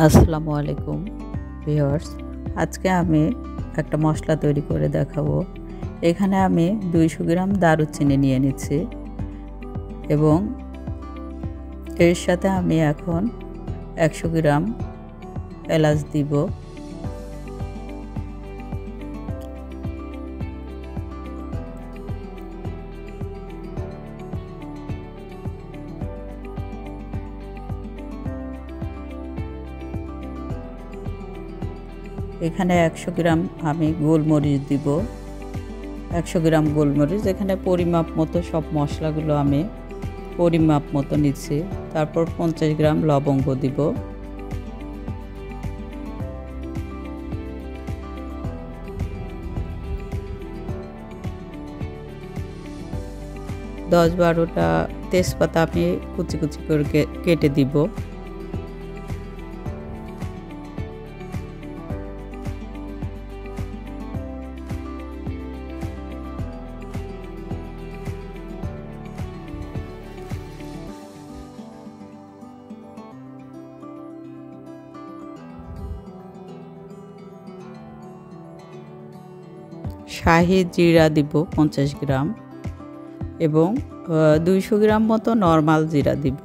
আসসালামু আলাইকুম ভিউয়ার্স, আজকে আমি একটা মশলা তৈরি করে দেখাবো। এখানে আমি 200 গ্রাম দারুচিনি নিয়ে নিচ্ছি এবং এর সাথে আমি এখন 100 গ্রাম এলাচ দিব। এখানে 100 গ্রাম আমি গোলমরিচ দিব। 100 গ্রাম গোলমরিচ, এখানে পরিমাপ মতো সব মশলাগুলো আমি পরিমাপ মতো নিচ্ছি। তারপর 50 গ্রাম লবঙ্গ দিব। দশ 12টা তেজপাতা আমি কুচি কুচি করে কেটে দিব। শাহি জিরা দিব 50 গ্রাম এবং 200 গ্রাম মতো নর্মাল জিরা দিব।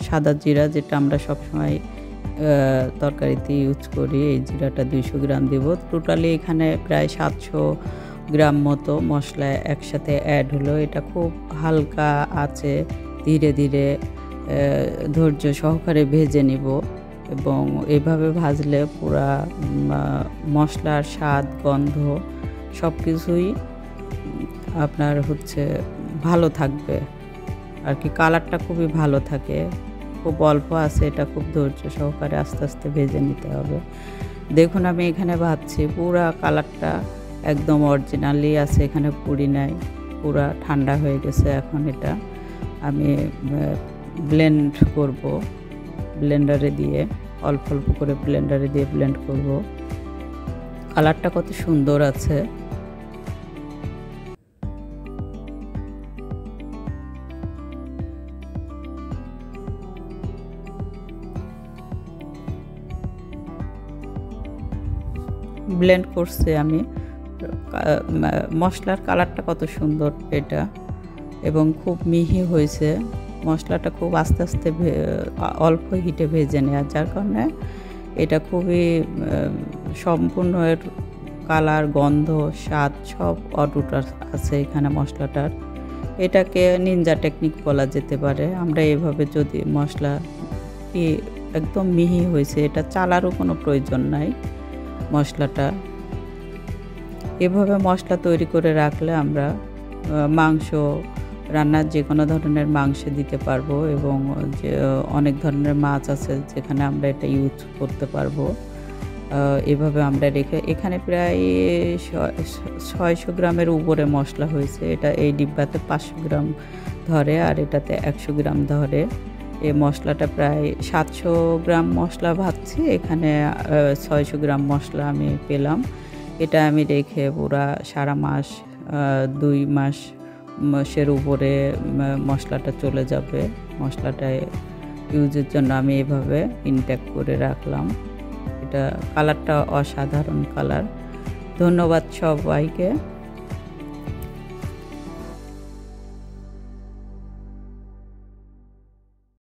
সাদা জিরা যেটা আমরা সবসময় তরকারিতে ইউজ করি, এই জিরাটা 200 গ্রাম দিব। টোটালি এখানে প্রায় 700 গ্রাম মতো মশলা একসাথে অ্যাড হলো। এটা খুব হালকা আছে, ধীরে ধীরে ধৈর্য সহকারে ভেজে নিব এবং এভাবে ভাজলে পুরা মশলার স্বাদ গন্ধ সব কিছুই আপনার ভালো থাকবে আর কি। কালারটা খুবই ভালো থাকে। খুব অল্প আছে, এটা খুব ধৈর্য সহকারে আস্তে আস্তে ভেজে নিতে হবে। দেখুন আমি এখানে ভাজছি, পুরা কালারটা একদম অরিজিনালি আছে, এখানে পুড়ি নাই, পুরা ঠান্ডা হয়ে গেছে। এখন এটা আমি ব্লেন্ড করব ব্লেন্ডারে দিয়ে, অল্প অল্প করে ব্লেন্ডারে দিয়ে ব্লেন্ড করব। কালারটা কত সুন্দর আছে। ব্লেন্ড করছি আমি, মশলার কালারটা কত সুন্দর এটা এবং খুব মিহি হয়েছে। মশলাটা খুব আস্তে আস্তে অল্প হিটে ভেজে নেওয়া, যার কারণে এটা খুবই সম্পূর্ণ এর কালার গন্ধ স্বাদ সব অটুট আছে এখানে মশলাটার। এটাকে নিনজা টেকনিক বলা যেতে পারে। আমরা এভাবে যদি মশলা কি একদম মিহি হয়েছে, এটা চালারও কোনো প্রয়োজন নাই। মশলাটা এভাবে মশলা তৈরি করে রাখলে আমরা মাংস রান্নার যে কোনো ধরনের মাংস দিতে পারবো এবং যে অনেক ধরনের মাছ আছে যেখানে আমরা এটা ইউজ করতে পারবো। এভাবে আমরা রেখে, এখানে প্রায় 600 গ্রামের উপরে মশলা হয়েছে। এটা এই ডিব্বাতে 500 গ্রাম ধরে আর এটাতে 100 গ্রাম ধরে। এই মশলাটা প্রায় 700 গ্রাম মশলা ভাজছি, এখানে 600 গ্রাম মশলা আমি পেলাম। এটা আমি রেখে পুরা সারা মাস, 2 মাসের উপরে মশলাটা চলে যাবে। মশলাটা ইউজের জন্য আমি এভাবে ইনটেক করে রাখলাম। এটা কালারটা অসাধারণ কালার। ধন্যবাদ সবাইকে।